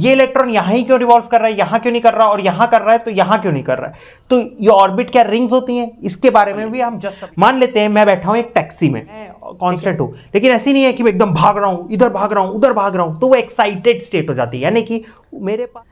ये इलेक्ट्रॉन यहां ही क्यों रिवॉल्व कर रहा है, यहां क्यों नहीं कर रहा, और यहां कर रहा है तो यहां क्यों नहीं कर रहा है। तो ये ऑर्बिट क्या रिंग्स होती हैं, इसके बारे में भी हम जस्ट मान लेते हैं। मैं बैठा हूं एक टैक्सी में, कांस्टेंट हूं, लेकिन ऐसी नहीं है कि मैं एकदम भाग रहा हूं, इधर भाग रहा हूं, उधर भाग रहा हूं, तो वो एक्साइटेड स्टेट हो जाती है, यानी कि मेरे पास।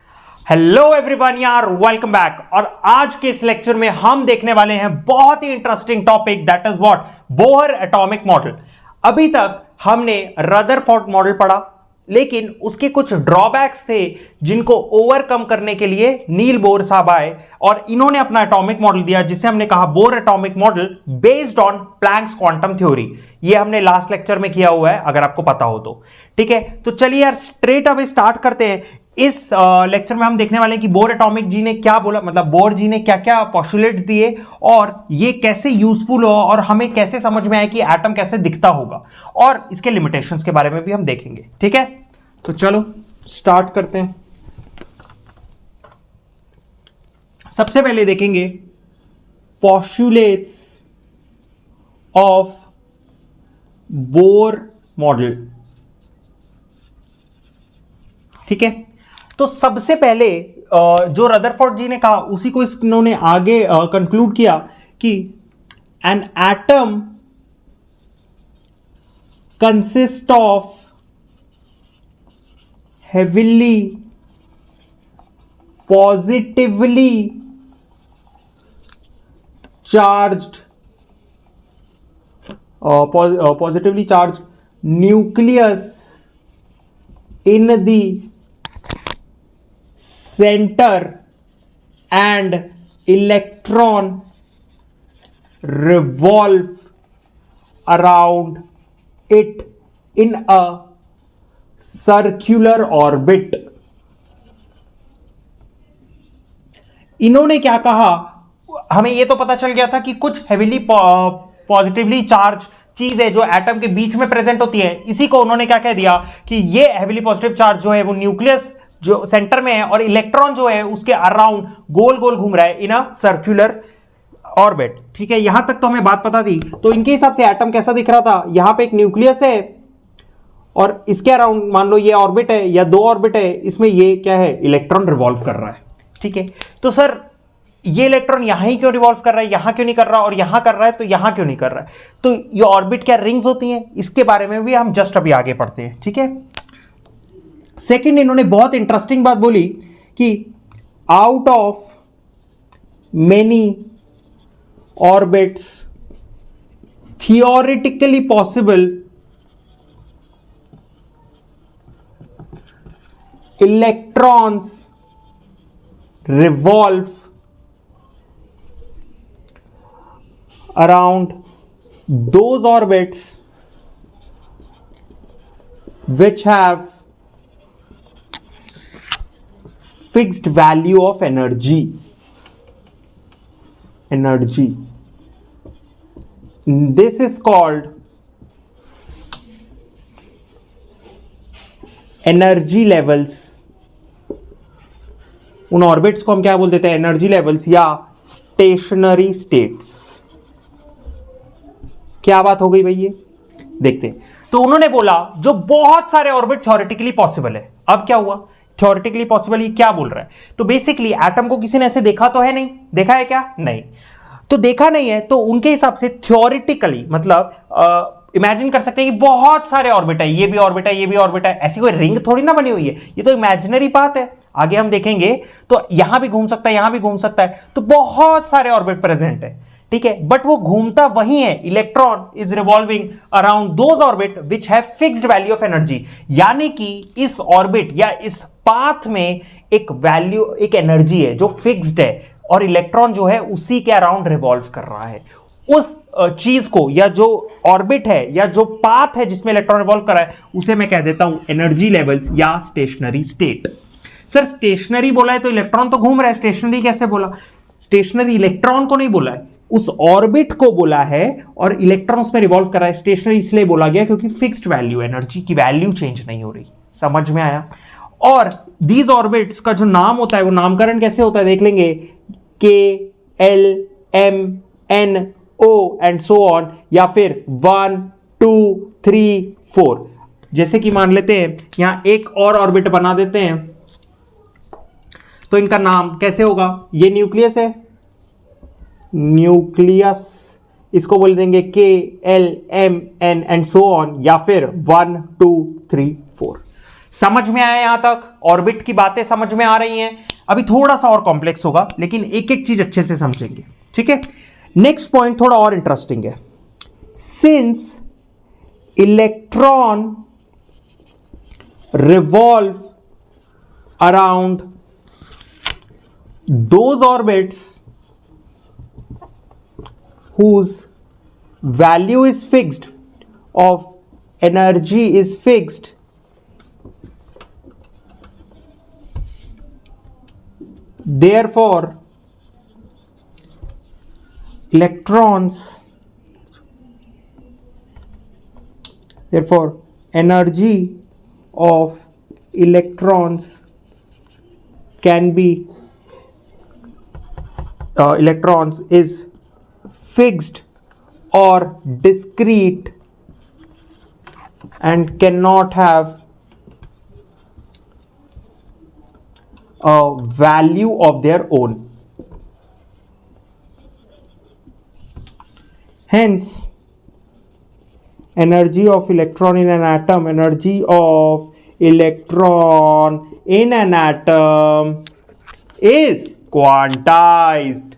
हेलो एवरीवन यार, वेलकम बैक। और आज के इस लेक्चर में हम देखने वाले हैं बहुत ही interesting topic, that is what, Bohr atomic model. अभी तक हमने रदरफोर्ड मॉडल पढ़ा, लेकिन उसके कुछ ड्रॉबैक्स थे जिनको ओवरकम करने के लिए नील बोर साहब आए और इन्होंने अपना एटॉमिक मॉडल दिया, जिसे हमने कहा Bohr atomic model based on Planck's quantum theory. ये हमने लास्ट लेक्चर में किया हुआ है, अगर आपको पता हो तो। ठीक है, तो चलिए यार स्ट्रेट अवे स्टार्ट करते हैं। इस लेक्चर में हम देखने वाले हैं कि बोर एटॉमिक जी ने क्या बोला, मतलब बोर जी ने क्या क्या पोस्टुलेट्स दिए और ये कैसे यूजफुल हो और हमें कैसे समझ में आए कि एटम कैसे दिखता होगा, और इसके लिमिटेशंस के बारे में भी हम देखेंगे। ठीक है, तो चलो स्टार्ट करते हैं। सबसे पहले देखेंगे पोस्टुलेट्स ऑफ बोर मॉडल। ठीक है, तो सबसे पहले जो रदरफोर्ड जी ने कहा उसी को इन्होंने आगे कंक्लूड किया कि an atom consist of heavily positively charged nucleus in the center and electron revolve around it in a circular orbit. इन्होंने क्या कहा, हमें यह तो पता चल गया था कि कुछ हेवीली पॉजिटिवली चार्ज चीज है जो एटम के बीच में प्रेजेंट होती है। इसी को उन्होंने क्या कह दिया कि ये हेवीली पॉजिटिव चार्ज जो है वो न्यूक्लियस जो सेंटर में है और इलेक्ट्रॉन जो है उसके अराउंड गोल गोल घूम रहा है इन अ सर्क्यूलर ऑर्बिट। ठीक है, यहां तक तो हमें बात पता थी। तो इनके हिसाब से एटम कैसा दिख रहा था, यहां पे एक न्यूक्लियस है और इसके अराउंड मान लो ये ऑर्बिट है या दो ऑर्बिट है, इसमें ये क्या है, इलेक्ट्रॉन रिवॉल्व कर रहा है। ठीक है, तो सर ये इलेक्ट्रॉन यहां ही क्यों रिवॉल्व कर रहा है, यहां क्यों नहीं कर रहा, और यहां कर रहा है तो यहां क्यों नहीं कर रहा है। तो ये ऑर्बिट क्या रिंग्स होती हैं, इसके बारे में भी हम जस्ट अभी आगे पढ़ते हैं। ठीक है, सेकंड इन्होंने बहुत इंटरेस्टिंग बात बोली कि out of many orbits theoretically possible electrons revolve around those orbits which have fixed value of energy. This is called energy levels. उन ऑर्बिट्स को हम क्या बोल देते हैं, एनर्जी लेवल्स या स्टेशनरी स्टेट्स। क्या बात हो गई भाई, ये देखते हैं। तो उन्होंने बोला जो बहुत सारे ऑर्बिट थ्योरेटिकली पॉसिबल है। अब क्या हुआ, थ्योरेटिकली पॉसिबल, ये क्या बोल रहा है। तो बेसिकली एटम को किसी ने ऐसे देखा तो है नहीं, देखा है क्या, नहीं, तो देखा नहीं है। तो उनके हिसाब से थ्योरेटिकली मतलब इमेजिन कर सकते हैं कि बहुत सारे ऑर्बिट है, ये भी ऑर्बिट है, ये भी ऑर्बिट है, ऐसी कोई रिंग थोड़ी ना बनी हुई है, ये तो इमेजिनरी बात है। आगे हम देखेंगे तो यहां भी घूम सकता है, यहां भी घूम सकता है, तो बहुत सारे ऑर्बिट प्रेजेंट है। ठीक है, बट वो घूमता वही है, electron is revolving around those orbit which have fixed value of energy. यानी कि इस ऑर्बिट या इस पाथ में एक वैल्यू, एक एनर्जी है जो फिक्स्ड है और इलेक्ट्रॉन जो है उसी के अराउंड रिवॉल्व कर रहा है। उस चीज को या जो ऑर्बिट है या जो पाथ है जिसमें इलेक्ट्रॉन रिवॉल्व कर रहा है उसे मैं कह देता हूं एनर्जी लेवल्स या स्टेशनरी स्टेट। सर स्टेशनरी बोला है तो इलेक्ट्रॉन तो घूम रहा है, स्टेशनरी कैसे बोला, स्टेशनरी इलेक्ट्रॉन को नहीं बोला है, उस ऑर्बिट को बोला है और इलेक्ट्रॉन उसमें रिवॉल्व कर रहा है। स्टेशनरी इसलिए बोला गया क्योंकि फिक्स्ड वैल्यू, एनर्जी की वैल्यू चेंज नहीं हो रही। समझ में आया। और दीज ऑर्बिट्स का जो नाम होता है वो नामकरण कैसे होता है देख लेंगे, K L M N O and so on, या फिर 1 2 3 4। जैसे कि मान लेते हैं यहां एक और ऑर्बिट बना देते हैं तो इनका नाम कैसे होगा? ये न्यूक्लियस है, न्यूक्लियस, इसको बोल देंगे KLMN एंड सो ऑन, या फिर 1 2 3 4। समझ में आया यहां तक? ऑर्बिट की बातें समझ में आ रही हैं? अभी थोड़ा सा और कॉम्प्लेक्स होगा, लेकिन एक एक चीज अच्छे से समझेंगे, ठीक है? नेक्स्ट पॉइंट थोड़ा और इंटरेस्टिंग है। Since electron revolve around those orbits whose value is fixed, of energy is fixed, therefore energy of electrons can be electrons is fixed or discrete and cannot have a value of their own. Hence, energy of electron in an atom, energy of electron in an atom is quantized.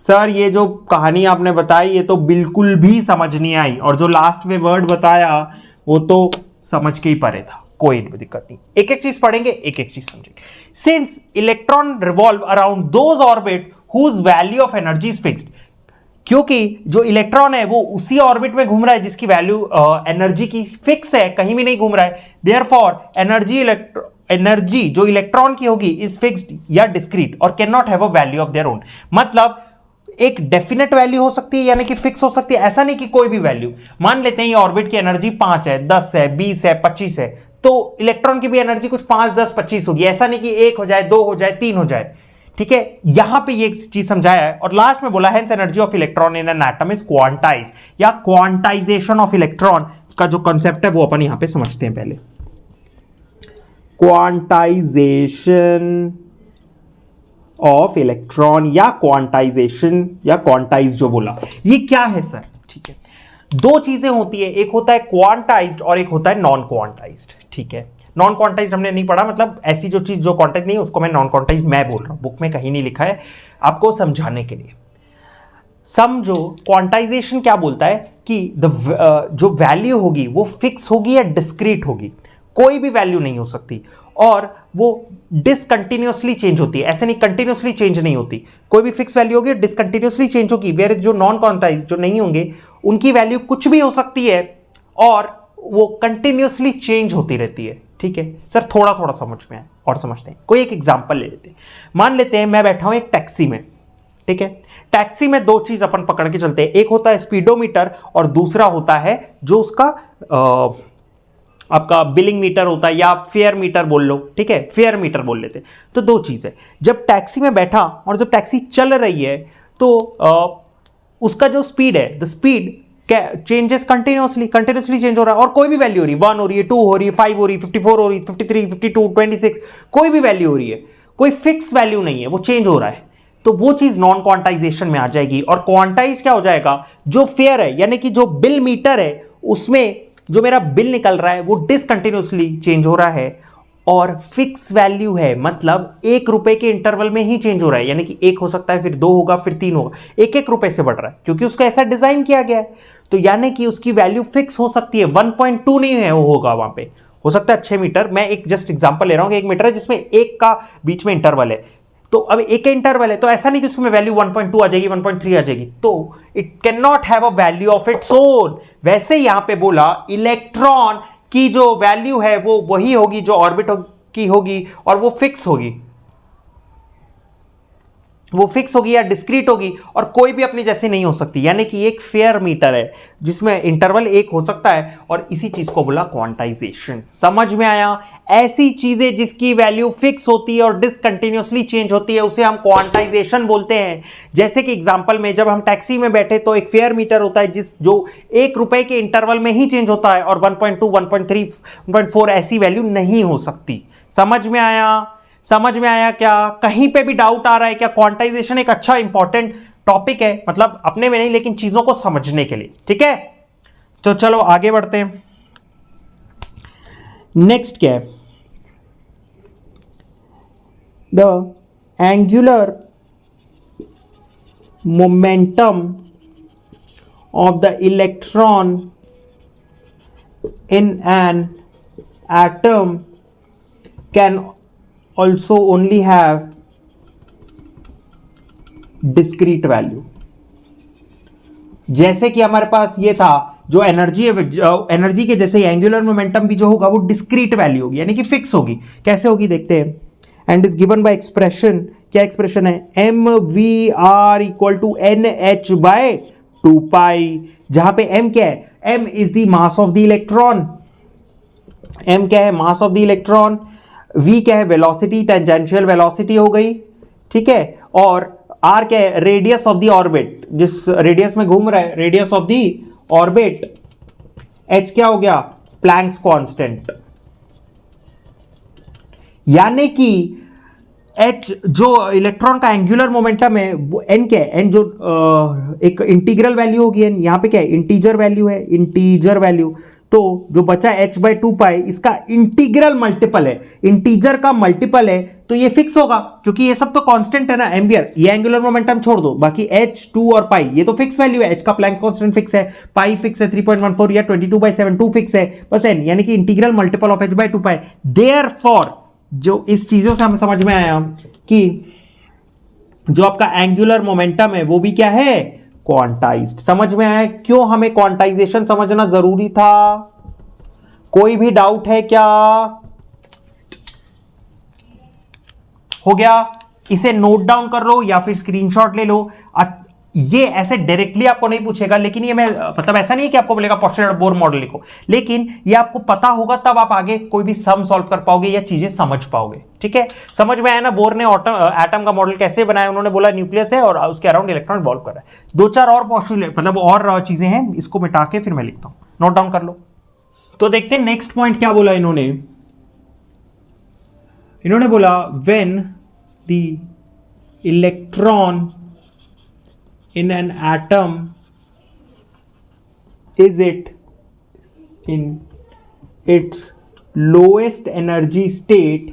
Sir ये जो कहानी आपने बताई ये तो बिल्कुल भी समझ नहीं आई, और जो लास्ट में वर्ड बताया वो तो समझ के ही परे था, कोई दिक्कत नहीं। एक एक चीज पढ़ेंगे, एक एक चीज समझेंगे। Since electron revolve around those orbit whose value of energy is fixed, क्योंकि जो इलेक्ट्रॉन है वो उसी ऑर्बिट में घूम रहा है जिसकी वैल्यू एनर्जी की फिक्स है, कहीं भी नहीं घूम रहा है। देयरफॉर एनर्जी जो इलेक्ट्रॉन की होगी इज फिक्स्ड या डिस्क्रीट और can not have a value of their own. मतलब एक डेफिनेट वैल्यू हो सकती है, यानी कि फिक्स हो सकती है, ऐसा नहीं कि कोई भी वैल्यू। मान लेते हैं ये ऑर्बिट की एनर्जी 5 है, 10 है, 20 है, 25 है, तो इलेक्ट्रॉन की भी एनर्जी कुछ 5, 10, 25 होगी। ऐसा नहीं कि 1 हो जाए, 2 हो जाए, 3 हो जाए, ठीक है? यहां पे ये चीज समझाया है। और लास्ट में बोला hence energy of electron in an atom is quantized, या क्वांटाइजेशन ऑफ इलेक्ट्रॉन का जो कॉन्सेप्ट है वो अपन यहां पे समझते हैं पहले। क्वांटाइजेशन ऑफ इलेक्ट्रॉन या क्वांटाइजेशन या क्वांटाइज जो बोला, ये क्या है सर? ठीक है, दो चीजें होती है, एक होता है क्वांटाइज्ड और एक होता है नॉन क्वांटाइज्ड, ठीक है? नॉन क्वांटाइज्ड हमने नहीं पढ़ा, मतलब ऐसी जो चीज जो क्वांटाइज नहीं है उसको मैं नॉन क्वांटाइज्ड मैं बोल रहा हूं, बुक में कहीं नहीं लिखा है, आपको समझाने के लिए। समझो क्वांटाइजेशन क्या बोलता है कि जो वैल्यू होगी वो फिक्स होगी या डिस्क्रीट होगी, कोई भी वैल्यू नहीं हो सकती, और वो डिसकंटिन्यूअसली चेंज होती है। ऐसे नहीं कंटिन्यूअसली चेंज नहीं होती, कोई भी फिक्स वैल्यू होगी डिसकंटिन्यूअसली चेंज होगी। वेयर जो नॉन क्वांटाइज्ड जो नहीं होंगे उनकी वैल्यू कुछ भी हो सकती है और वो कंटिन्यूअसली चेंज होती रहती है, ठीक है? सर थोड़ा थोड़ा समझ में आए और समझते हैं। कोई एक एग्जांपल ले लेते हैं। मान लेते हैं मैं बैठा हूं एक टैक्सी में, ठीक है? टैक्सी में दो चीज अपन पकड़ के चलते हैं, एक होता है स्पीडोमीटर और दूसरा होता है जो उसका आपका बिलिंग मीटर होता है, या आप फेयर मीटर बोल लो, ठीक है? फेयर मीटर बोल लेते हैं। तो दो चीज है, जब टैक्सी में बैठा और जब टैक्सी चल रही है तो उसका जो स्पीड है, the speed changes continuously change हो रहा है, और कोई भी वैल्यू हो रही है, 1 हो रही है, 2 हो रही है, 5 हो रही है, 54 हो रही है, 53, 52, 26, कोई भी वैल्यू हो रही है, कोई फिक्स वैल्यू नहीं है, वो चेंज हो रहा है। तो वो चीज नॉन क्वांटाइजेशन में आ जाएगी। और क्वांटाइज क्या हो जाएगा? जो फेयर है, यानी कि जो बिल मीटर है उसमें जो मेरा बिल निकल रहा है वो डिसकंटिन्यूअसली चेंज हो रहा है, और फिक्स वैल्यू है, मतलब 1 रुपए के इंटरवल में ही चेंज हो रहा है, यानी कि 1 हो सकता है, फिर 2 होगा, फिर 3 होगा, 1-1 रुपए से बढ़ रहा है, क्योंकि उसका ऐसा डिजाइन किया गया है। तो यानी कि उसकी वैल्यू फिक्स हो सकती है, 1.2 नहीं है, वो होगा वहां पे, हो सकता है 6 मीटर। मैं एक जस्ट एग्जांपल ले रहा हूं कि 1 मीटर है जिसमें 1 का बीच में इंटरवल है, तो अब 1 का इंटरवल है, तो ऐसा नहीं कि उसमें वैल्यू 1.2 आ जाएगी, 1.3 आ जाएगी, तो it can not have a value of its own. वैसे यहां पे बोला इलेक्ट्रॉन की जो वैल्यू है वो वही होगी जो ऑर्बिट की होगी, और वो फिक्स होगी, वो फिक्स होगी या डिस्क्रीट होगी, और कोई भी अपनी जैसी नहीं हो सकती। यानी कि एक फेयर मीटर है जिसमें इंटरवल 1 हो सकता है, और इसी चीज को बोला क्वांटाइजेशन। समझ में आया? ऐसी चीजें जिसकी वैल्यू फिक्स होती है और डिसकंटिन्यूअसली चेंज होती है उसे हम क्वांटाइजेशन बोलते हैं। जैसे कि एग्जांपल में जब हम टैक्सी में बैठे तो एक फेयर मीटर होता है जो 1 रुपए के इंटरवल में ही चेंज होता है, और 1.2, 1.3, 1.4 ऐसी वैल्यू नहीं हो सकती। समझ में आया? समझ में आया क्या? कहीं पे भी डाउट आ रहा है क्या? क्वांटाइजेशन एक अच्छा इंपॉर्टेंट टॉपिक है, मतलब अपने में नहीं लेकिन चीजों को समझने के लिए, ठीक है। तो चलो आगे बढ़ते हैं। नेक्स्ट क्या है? The angular momentum of the electron in an atom can also only have discrete value। जैसे कि हमारे पास ये था जो एनर्जी है, एनर्जी के जैसे एंगुलर मोमेंटम भी जो होगा वो डिस्क्रीट वैल्यू होगी, यानी कि फिक्स होगी। कैसे होगी देखते हैं। And is given by expression, क्या एक्सप्रेशन है? M we are equal to N H by 2 pi, जहां पे m क्या है? m is the mass of the electron. m क्या है? Mass of the electron. v क्या है? वेलोसिटी, टेंजेंशियल वेलोसिटी हो गई, ठीक है। और r क्या है? रेडियस ऑफ द ऑर्बिट, जिस रेडियस में घूम रहा है, radius of the orbit. h क्या हो गया? Planck's constant. यानी कि h जो इलेक्ट्रॉन का एंगुलर मोमेंटम है वो n क्या है? n जो एक इंटीग्रल वैल्यू होगी, n यहां पे क्या है? इंटीजर वैल्यू है, इंटीजर वैल्यू। तो जो बचा h बाय 2 पाई, इसका इंटीग्रल मल्टीपल है, इंटीजर का मल्टीपल है, तो ये फिक्स होगा क्योंकि ये सब तो कांस्टेंट है ना एम्बियर। ये एंगुलर मोमेंटम छोड़ दो, बाकी h 2 और पाई ये तो फिक्स वैल्यू है। h का प्लैंक कांस्टेंट फिक्स है, पाई फिक्स है 3.14 या 22/7 2 फिक्स है, बस n यानी कि integral multiple of h by 2 pi. Therefore जो इस चीजों से हमें समझ में आया कि जो आपका एंगुलर मोमेंटम है वो भी क्या है? क्वांटाइज्ड। समझ में आया क्यों हमें क्वांटाइजेशन समझना जरूरी था? कोई भी डाउट है क्या? हो गया? इसे नोट डाउन कर लो या फिर स्क्रीनशॉट ले लो। ये ऐसे डायरेक्टली आपको नहीं पूछेगा, लेकिन ये मैं मतलब ऐसा नहीं है कि आपको बोलेगा पोस्टुलेट बोर मॉडल लिखो, लेकिन ये आपको पता होगा तब आप आगे कोई भी सम सॉल्व कर पाओगे या चीजें समझ पाओगे, ठीक है। समझ में आया ना? बोर ने एटम का मॉडल कैसे बनाया? उन्होंने बोला न्यूक्लियस है और उसके अराउंड इलेक्ट्रॉन रिवॉल्व कर रहा है। 2-4 और पोस्टुलेट मतलब और चीजें हैं, इसको मिटा के फिर मैं लिखता हूं, नोट डाउन कर लो। तो देखते हैं नेक्स्ट पॉइंट क्या बोला इन्होंने। इन्होंने बोला when the electron in an atom is it in its lowest energy state,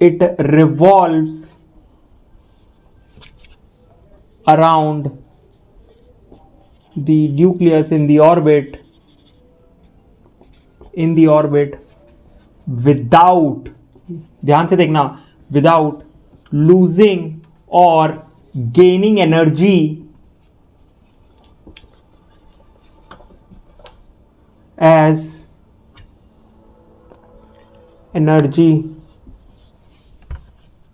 it revolves around the nucleus in the orbit without, ध्यान से देखना, विदाउट लूजिंग और gaining energy as energy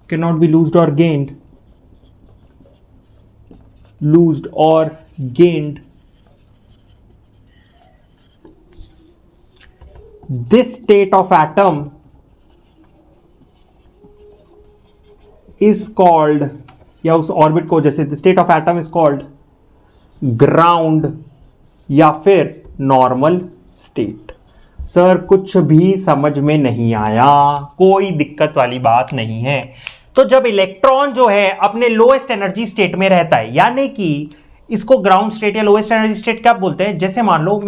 cannot be loosed or gained, loosed or gained. This state of atom is called, या उस orbit को, जैसे the state of atom is called ground या फिर नॉर्मल स्टेट। सर कुछ भी समझ में नहीं आया, कोई दिक्कत वाली बात नहीं है। तो जब इलेक्ट्रॉन जो है अपने लोएस्ट एनर्जी स्टेट में रहता है, यानी कि इसको ग्राउंड स्टेट या लोएस्ट एनर्जी स्टेट क्या बोलते हैं? जैसे मान लो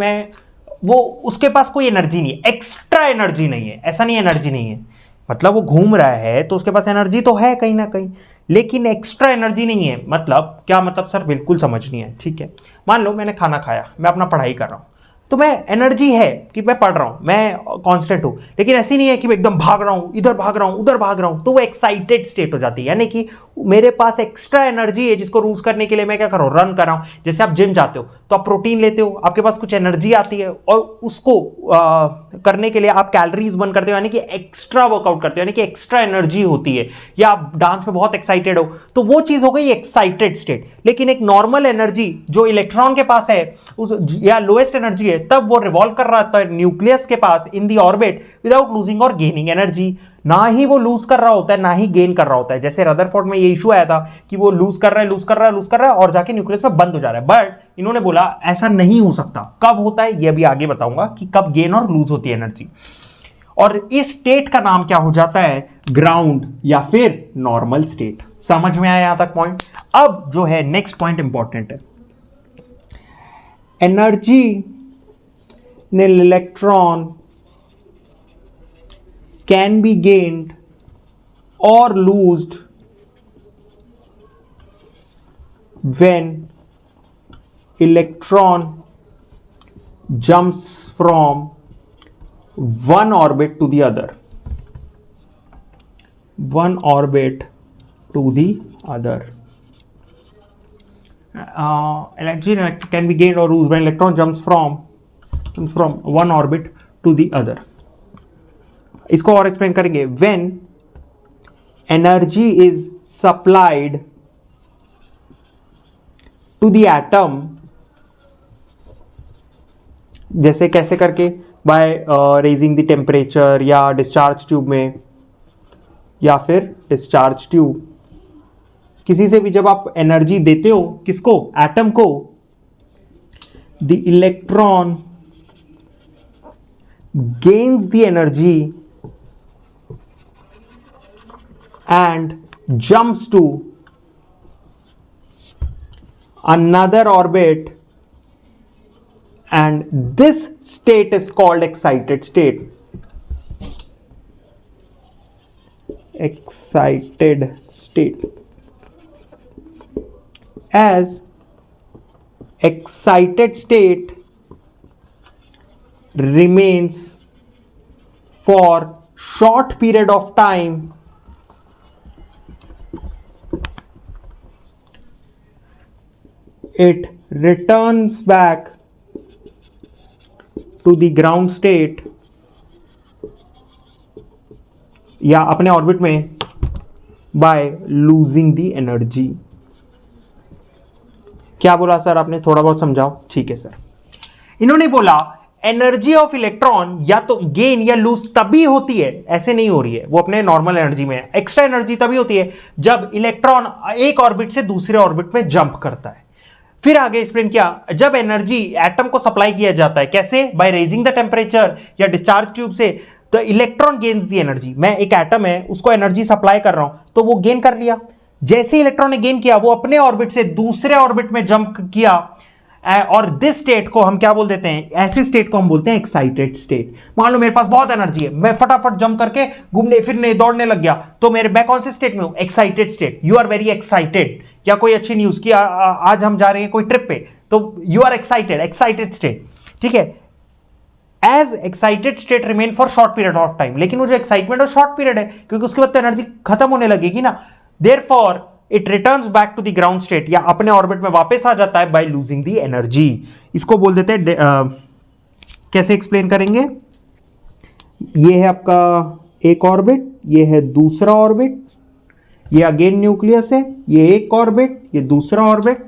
वो उसके पास कोई एनर्जी नहीं है, एक्स्ट्रा एनर्जी नहीं है, ऐसा नहीं एनर्जी नहीं है, मतलब वो घूम रहा है तो उसके पास एनर्जी तो है कहीं ना कहीं, लेकिन एक्स्ट्रा एनर्जी नहीं है। मतलब क्या मतलब सर? बिल्कुल समझ नहीं है, ठीक है। मान लो मैंने खाना खाया, मैं अपना पढ़ाई कर रहा हूं, तो मैं एनर्जी है कि मैं पढ़ रहा हूं, मैं कांस्टेंट हूं, लेकिन ऐसी नहीं है कि मैं एकदम भाग रहा हूं, इधर भाग रहा हूं, उधर भाग रहा हूं, तो वो एक्साइटेड स्टेट हो जाती है, यानी कि मेरे पास एक्स्ट्रा एनर्जी है जिसको यूज करने के लिए मैं क्या कर रहा हूं? रन कर रहा हूं। जैसे आप जिम जाते हो तो आप प्रोटीन लेते हो, आपके पास कुछ एनर्जी आती है और उसको करने के लिए आप कैलोरीज बर्न करते हो, यानी कि एक्स्ट्रा वर्कआउट करते हो, यानी कि एक्स्ट्रा एनर्जी होती है। या आप डांस में बहुत एक्साइटेड हो, तो वो चीज हो गई एक्साइटेड स्टेट। लेकिन एक नॉर्मल एनर्जी जो इलेक्ट्रॉन के पास है उस या लोएस्ट एनर्जी है है तब वो रिवॉल्व कर रहा था न्यूक्लियस के पास इन दी ऑर्बिट विदाउट लूजिंग और गेनिंग एनर्जी। ना ही वो लूज कर रहा होता है ना ही गेन कर रहा होता है। जैसे रदरफोर्ड में ये इशू आया था कि वो लूज कर रहा है और जाके न्यूक्लियस में बंद हो जा रहा है, बट इन्होंने बोला ऐसा नहीं हो सकता। कब होता है ये अभी आगे बताऊंगा कि कब गेन और लूज होती है एनर्जी। और इस स्टेट का नाम क्या हो जाता है, ग्राउंड या फिर नॉर्मल स्टेट। समझ में आया यहां तक पॉइंट। अब जो है नेक्स्ट पॉइंट इंपॉर्टेंट है, energy in electron can be gained or loosed when electron jumps from one orbit to the other. One orbit to the other. Energy can be gained or loosed when electron jumps from one orbit to the other. इसको और explain करेंगे। When energy is supplied to the atom, जैसे कैसे करके, by raising the temperature या discharge tube में, या फिर डिस्चार्ज ट्यूब किसी से भी जब आप एनर्जी देते हो, किसको, एटम को, the electron gains the energy and jumps to another orbit, and this state is called excited state. Excited state. As excited state remains for short period of time, it returns back to the ground state या अपने orbit में by losing the energy। क्या बोला sir आपने, थोड़ा बहुत समझाओ। ठीक है सर, इन्होंने बोला एनर्जी ऑफ इलेक्ट्रॉन या तो गेन या लूज तभी होती है, ऐसे नहीं हो रही है वो अपने नॉर्मल एनर्जी में, एक्स्ट्रा एनर्जी तभी होती है जब इलेक्ट्रॉन एक ऑर्बिट से दूसरे ऑर्बिट में जंप करता है। फिर आगे एक्सप्लेन किया, जब एनर्जी एटम को सप्लाई किया जाता है, कैसे, बाय रेजिंग द टेम्परेचर या डिस्चार्ज ट्यूब से, तो इलेक्ट्रॉन गेन्स दी एनर्जी। मैं एक एटम है उसको एनर्जी सप्लाई कर रहा हूं तो वो गेन कर लिया। जैसे इलेक्ट्रॉन ने गेन किया वो अपने ऑर्बिट से दूसरे ऑर्बिट में जंप किया, और दिस स्टेट को हम क्या बोल देते हैं, ऐसे स्टेट को हम बोलते हैं एक्साइटेड स्टेट। मान लो मेरे पास बहुत एनर्जी है, मैं फटाफट जंप करके घूमने फिरने दौड़ने लग गया, तो मैं कौन से स्टेट में हूं, excited state. You are very excited, या कोई अच्छी न्यूज की आज हम जा रहे हैं कोई ट्रिप पे, तो you are excited, excited state. ठीक है, as excited state remain for short period of time, लेकिन वो जो एक्साइटमेंट है शॉर्ट पीरियड है क्योंकि उसके बाद तो एनर्जी खत्म होने लगेगी ना। Therefore it returns back to the ground state, या अपने ऑर्बिट में वापस आ जाता है बाय लूजिंग द एनर्जी। इसको बोल देते हैं कैसे एक्सप्लेन करेंगे, ये है आपका एक ऑर्बिट, ये है दूसरा ऑर्बिट, ये अगेन न्यूक्लियस है, ये एक ऑर्बिट, ये दूसरा ऑर्बिट।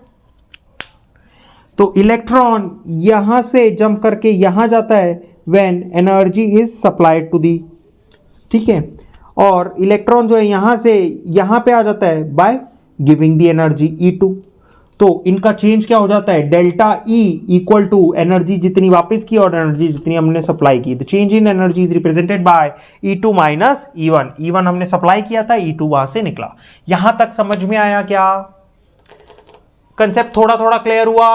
तो इलेक्ट्रॉन यहां से जंप करके यहां जाता है when energy is supplied to the, ठीक है, और इलेक्ट्रॉन जो है यहां से यहां पे आ जाता है by giving the energy E2। तो इनका चेंज क्या हो जाता है, delta E equal to energy जितनी वापस की और एनर्जी जितनी हमने सप्लाई की। The change in energy is represented by E2 minus E1। E1 हमने सप्लाई किया था, E2 वहां से निकला। यहां तक समझ में आया क्या, कंसेप्ट थोड़ा थोड़ा क्लियर हुआ।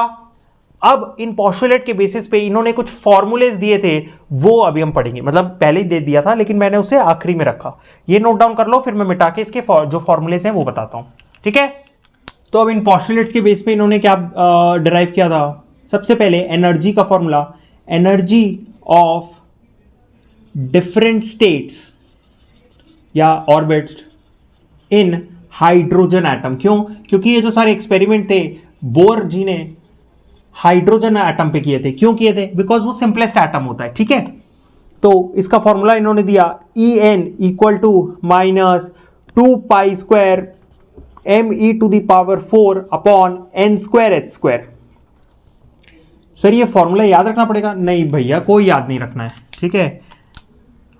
अब इन पोस्टुलेट के बेसिस पे इन्होंने कुछ फॉर्मूलेज दिए थे, वो अभी हम पढ़ेंगे, मतलब पहले ही दे दिया था लेकिन मैंने उसे आखिरी में रखा। ये नोट डाउन कर लो, फिर मैं मिटा के इसके जो फॉर्मूलेज हैं वो बताता हूं, ठीक है। तो अब इन पोस्टुलेट्स के बेस पे इन्होंने क्या डिराइव किया था, सबसे पहले एनर्जी का formula, energy of different states या ऑर्बिट्स इन हाइड्रोजन एटम। क्यों, क्योंकि ये जो सारे एक्सपेरिमेंट थे बोर जी ने हाइड्रोजन एटम पे किए थे। क्यों किए थे, बिकॉज वो सिंपलेस्ट एटम होता है, ठीक है। तो इसका फॉर्मूला इन्होंने दिया En equal to minus 2 pi square ME to the power 4 upon N square H square. Sir ये फॉर्मूला याद रखना पड़ेगा? नहीं भैया, कोई याद नहीं रखना है, ठीक है।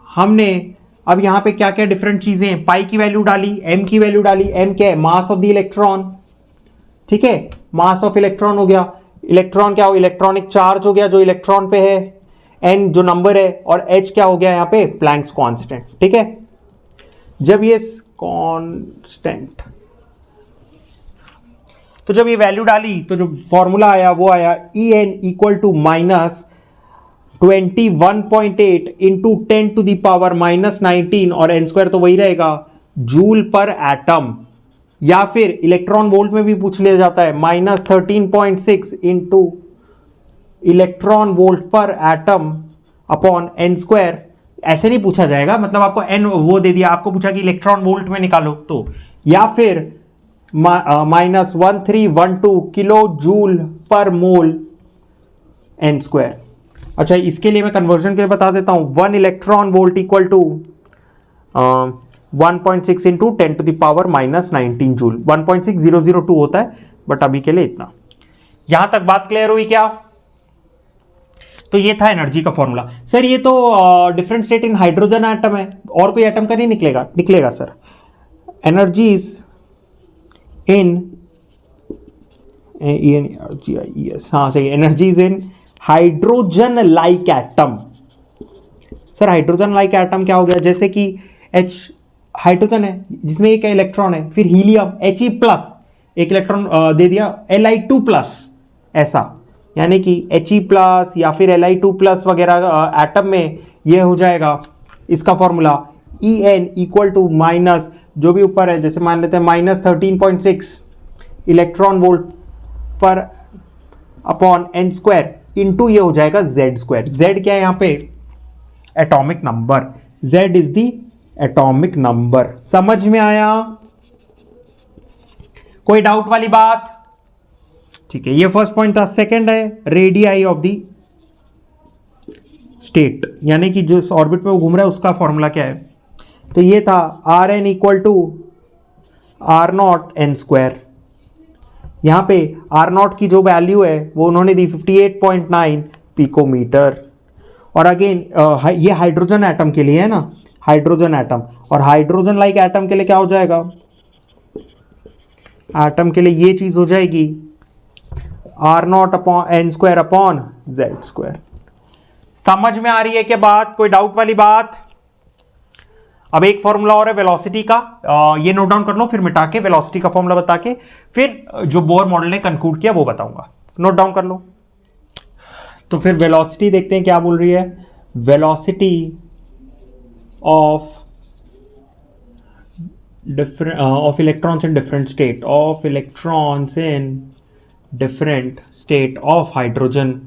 हमने अब यहां पे क्या क्या डिफरेंट चीजें, पाई की वैल्यू डाली, एम की वैल्यू डाली। एम क्या है? मास ऑफ द इलेक्ट्रॉन, ठीक है, मास ऑफ इलेक्ट्रॉन हो गया। इलेक्ट्रॉन क्या हो? इलेक्ट्रॉनिक चार्ज हो गया जो इलेक्ट्रॉन पे है, एन जो नंबर है, और एच क्या हो गया यहां पे? प्लैंक्स कांस्टेंट, ठीक है। जब ये कांस्टेंट, तो जब ये वैल्यू डाली तो जो फॉर्मूला आया वो आया E N equal to minus 21.8 into 10⁻⁻19, और एन स्क्वायर तो वही रहेगा, जूल पर एटम, या फिर इलेक्ट्रॉन वोल्ट में भी पूछ लिया जाता है, -13.6 इंटू इलेक्ट्रॉन वोल्ट पर एटम अपॉन एन स्क्वायर। ऐसे नहीं पूछा जाएगा, मतलब आपको एन वो दे दिया, आपको पूछा कि इलेक्ट्रॉन वोल्ट में निकालो तो, या फिर -1312 किलो जूल पर मोल एन स्क्वायर। अच्छा, इसके लिए मैं कन्वर्जन के लिए बता देता हूं, 1 electron volt equal to 1.6 into 10⁻⁻19 joule, 1.6002 होता है, बट अभी के लिए इतना। यहां तक बात क्लियर हुई क्या? तो ये था एनर्जी का फॉर्मूला। सर ये तो different state in hydrogen atom है, और कोई एटम का नहीं निकलेगा? निकलेगा सर। एनर्जीज इन हाँ सही, energies in hydrogen like atom. Sir hydrogen like atom क्या हो गया? जैसे कि H हाइड्रोजन है जिसमें एक इलेक्ट्रॉन है, फिर हीलियम He प्लस एक इलेक्ट्रॉन दे दिया, Li2 प्लस, ऐसा, यानी कि He प्लस या फिर Li2 प्लस वगैरह एटम में ये हो जाएगा इसका formula En equal to minus जो भी ऊपर है, जैसे मान लेते हैं -13.6 इलेक्ट्रॉन वोल्ट पर अपॉन एन स्क्वायर इंटू ये हो जाएगा जेड स्क्वायर। जेड क्या है यहाँ पे? Atomic number. Z is the atomic number. समझ में आया? कोई डाउट वाली बात? ठीक है, ये फर्स्ट पॉइंट था। सेकंड है रेडियाई ऑफ द स्टेट, यानी कि जिस ऑर्बिट में वो घूम रहा है उसका फॉर्मूला क्या है? तो ये था r n equal to r not N square. यहां पे आर नॉट की जो वैल्यू है वो उन्होंने दी 58.9 पिकोमीटर। और अगेन ये हाइड्रोजन एटम के लिए है ना, हाइड्रोजन एटम, और हाइड्रोजन लाइक एटम के लिए क्या हो जाएगा? एटम के लिए ये चीज हो जाएगी r not upon n square upon z square. समझ में आ रही है क्या बात? कोई डाउट वाली बात? अब एक फॉर्मूला और है वेलोसिटी का, ये नोट डाउन कर लो, फिर मिटा के वेलोसिटी का फॉर्मूला बता के फिर जो बोर मॉडल ने कंक्लूड किया वो बताऊंगा। नोट डाउन कर लो। तो फिर वेलोसिटी देखते हैं क्या बोल रही है। Velocity of electrons in different state, of electrons in different state of hydrogen,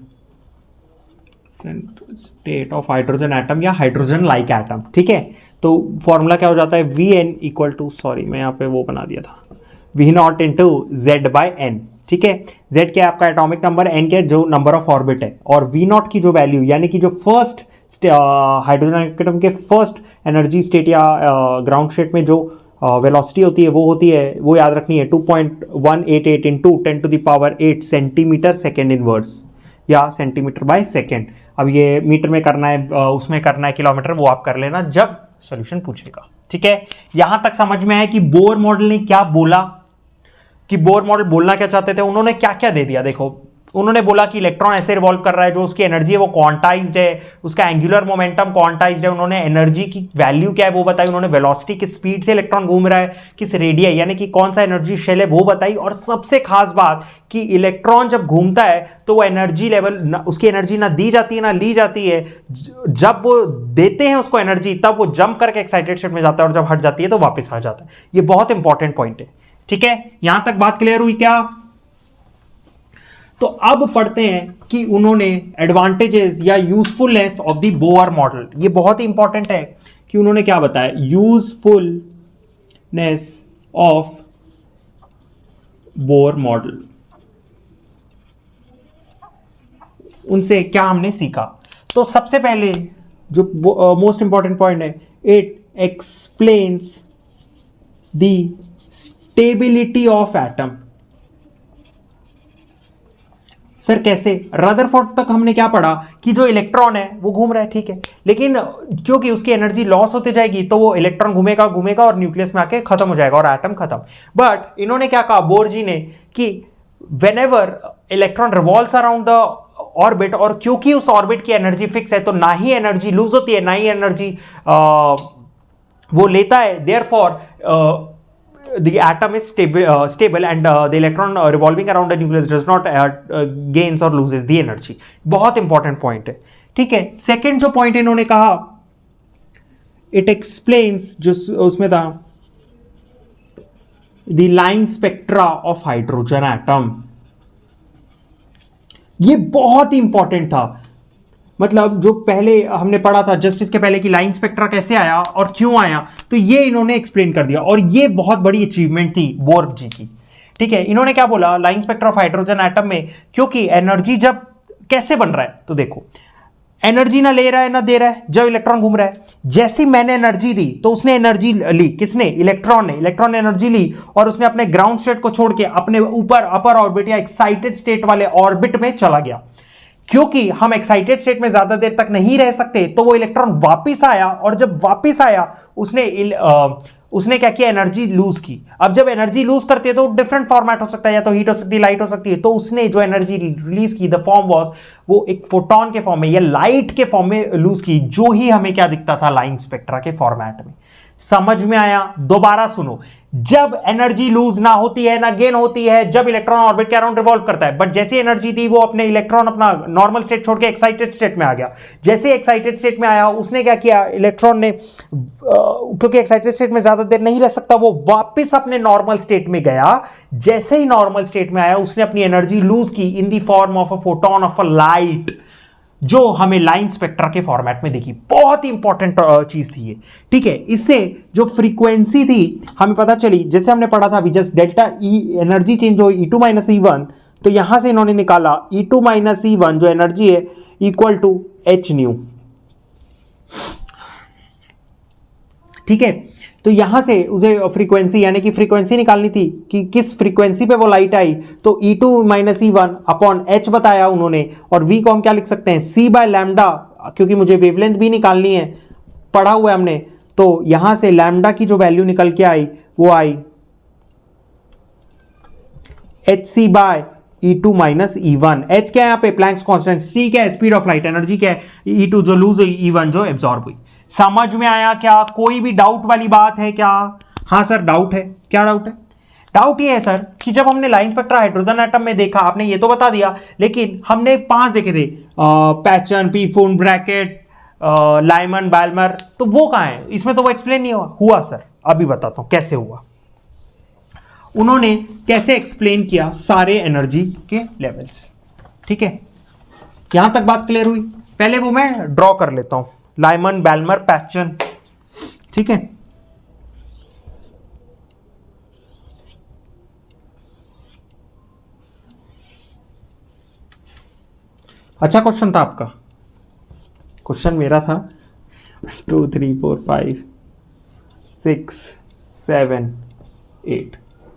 state of hydrogen atom या हाइड्रोजन लाइक एटम, ठीक है। तो फॉर्मूला क्या हो जाता है? V n equal to, sorry मैं यहाँ पे वो बना दिया था, v not into z by n, ठीक है। जेड क्या है आपका एटॉमिक नंबर, एन क्या है जो नंबर ऑफ ऑर्बिट है, और वी नॉट की जो वैल्यू यानी कि जो फर्स्ट हाइड्रोजन एटम के फर्स्ट एनर्जी स्टेट या ग्राउंड स्टेट में जो वेलोसिटी होती है वो याद रखनी है 2.188 इंटू 10⁸ सेंटीमीटर सेकेंड इनवर्स या सेंटीमीटर बाय सेकेंड। अब ये मीटर में करना है, उसमें करना है किलोमीटर, वो आप कर लेना जब सॉल्यूशन पूछेगा, ठीक है। यहां तक समझ में आया कि बोर मॉडल ने क्या बोला, कि बोर मॉडल बोलना क्या चाहते थे। उन्होंने क्या क्या दे दिया देखो, उन्होंने बोला कि इलेक्ट्रॉन ऐसे रिवॉल्व कर रहा है, जो उसकी एनर्जी है वो क्वांटाइज्ड है, उसका एंगुलर मोमेंटम क्वांटाइज्ड है। उन्होंने एनर्जी की वैल्यू क्या है वो बताई, उन्होंने वेलोसिटी किस स्पीड से इलेक्ट्रॉन घूम रहा है, किस रेडियस यानी कि कौन सा एनर्जी शेल है वो बताई। और सबसे खास बात कि इलेक्ट्रॉन जब घूमता है तो वो एनर्जी लेवल, उसकी एनर्जी ना दी जाती है ना ली जाती है। जब वो देते हैं उसको एनर्जी तब वो जंप करके एक्साइटेड स्टेट में जाता है, और जब हट जाती है तो वापस आ जाता है। ये बहुत इंपॉर्टेंट पॉइंट है, ठीक है। यहां तक बात क्लियर हुई क्या? तो अब पढ़ते हैं कि उन्होंने एडवांटेजेस या usefulness of the Bohr model, ये बहुत ही इंपॉर्टेंट है कि उन्होंने क्या बताया, यूजफुलनेस ऑफ बोर मॉडल। उनसे क्या हमने सीखा? तो सबसे पहले जो मोस्ट इंपॉर्टेंट पॉइंट है, it explains the stability of atom. Sir कैसे? रदरफोर्ड तक हमने क्या पढ़ा कि जो इलेक्ट्रॉन है वो घूम रहा है, ठीक है, लेकिन क्योंकि उसकी एनर्जी लॉस होते जाएगी तो वो इलेक्ट्रॉन घूमेगा घूमेगा और न्यूक्लियस में आके खत्म हो जाएगा और एटम खत्म। बट इन्होंने क्या कहा, बोर जी ने, कि whenever electron revolves around the orbit, और क्योंकि उस ऑर्बिट की एनर्जी फिक्स है तो ना ही एनर्जी लूज होती है ना ही एनर्जी वो लेता है, therefore the atom is stable and the electron revolving around the nucleus does not gains or loses the energy। बहुत इंपॉर्टेंट पॉइंट है, ठीक है। सेकेंड जो पॉइंट इन्होंने कहा, इट एक्सप्लेन्स, जो उसमें था, the line spectra of hydrogen atom. ये बहुत ही इंपॉर्टेंट था, मतलब जो पहले हमने पढ़ा था जस्ट इसके पहले कि लाइन स्पेक्ट्रा कैसे आया और क्यों आया, तो ये इन्होंने एक्सप्लेन कर दिया और ये बहुत बड़ी अचीवमेंट थी बोर जी की, ठीक है। इन्होंने क्या बोला, line spectra of hydrogen atom में, क्योंकि एनर्जी जब कैसे बन रहा है, तो देखो एनर्जी ना ले रहा है ना दे रहा है, जब इलेक्ट्रॉन घूम रहा है, जैसे मैंने एनर्जी दी तो उसने एनर्जी ली, किसने? इलेक्ट्रॉन ने। इलेक्ट्रॉन ने एनर्जी ली और उसने अपने ग्राउंड स्टेट को छोड़ के अपने ऊपर अपर ऑर्बिट या एक्साइटेड स्टेट वाले ऑर्बिट में चला गया। क्योंकि हम एक्साइटेड स्टेट में ज्यादा देर तक नहीं रह सकते तो वो इलेक्ट्रॉन वापस आया, और जब वापस आया उसने क्या किया, एनर्जी लूज की। अब जब एनर्जी लूज करती है तो डिफरेंट फॉर्मेट हो सकता है, या तो हीट हो सकती है, लाइट हो सकती है, तो उसने जो एनर्जी रिलीज की, द फॉर्म वाज, वो एक फोटोन के फॉर्म में या लाइट के फॉर्म में लूज की, जो ही हमें क्या दिखता था, लाइन स्पेक्ट्रा के फॉर्मेट में। समझ में आया? दोबारा सुनो, जब एनर्जी लूज ना होती है ना गेन होती है, जब इलेक्ट्रॉन ऑर्बिट के अराउंड रिवॉल्व करता है, बट जैसे एनर्जी दी वो अपने इलेक्ट्रॉन अपना नॉर्मल स्टेट छोड़ के एक्साइटेड स्टेट में आ गया। जैसे एक्साइटेड स्टेट में आया उसने क्या किया, इलेक्ट्रॉन ने क्योंकि एक्साइटेड स्टेट में ज्यादा देर नहीं रह सकता, वो वापस अपने नॉर्मल स्टेट में गया। जैसे ही नॉर्मल स्टेट में आया उसने अपनी एनर्जी लूज की in the form of a photon of a light, जो हमें लाइन स्पेक्ट्रा के फॉर्मेट में दिखी। बहुत ही इंपॉर्टेंट चीज थी ये, ठीक है। इससे जो फ्रीक्वेंसी थी हमें पता चली, जैसे हमने पढ़ा था अभी just, delta E energy change हो E2 माइनस E1, तो यहां से इन्होंने निकाला E2 माइनस E1 जो एनर्जी है इक्वल टू h न्यू, ठीक है। तो यहां से उसे फ्रीक्वेंसी, यानी कि फ्रीक्वेंसी निकालनी थी कि किस फ्रीक्वेंसी पे वो लाइट आई, तो E2 minus E1 upon h बताया उन्होंने, और v को हम क्या लिख सकते हैं, c बाय लैम्डा, क्योंकि मुझे वेवलेंथ भी निकालनी है, पढ़ा हुआ है हमने। तो यहां से लैम्डा की जो वैल्यू निकल के आई वो आई hc by E2 minus E1। h क्या है यहाँ पे, प्लैंक्स कांस्टेंट, c क्या है, स्पीड ऑफ लाइट, एनर्जी क्या है, E2 जो लूज हुई, E1 जो एब्जॉर्ब हुई। समझ में आया क्या? कोई भी डाउट वाली बात है क्या? हाँ सर डाउट है। क्या डाउट है? डाउट ये है सर कि जब हमने लाइन स्पेक्ट्रा हाइड्रोजन एटम में देखा, आपने ये तो बता दिया, लेकिन हमने 5 देखे थे, पैचन, पीफून, ब्रैकेट, लाइमन, बैल्मर, तो वो कहाँ है? इसमें तो वो एक्सप्लेन नहीं हुआ सर। अभी बताता हूं कैसे हुआ। उन्होंने कैसे एक्सप्लेन किया सारे एनर्जी के लेवल्स, ठीक है। यहां तक बात क्लियर हुई? पहले वो मैं ड्रॉ कर लेता हूं, लाइमन, बैल्मर, पैचन, ठीक है। अच्छा क्वेश्चन था आपका, क्वेश्चन मेरा था 2 3 4 5 6 7 8।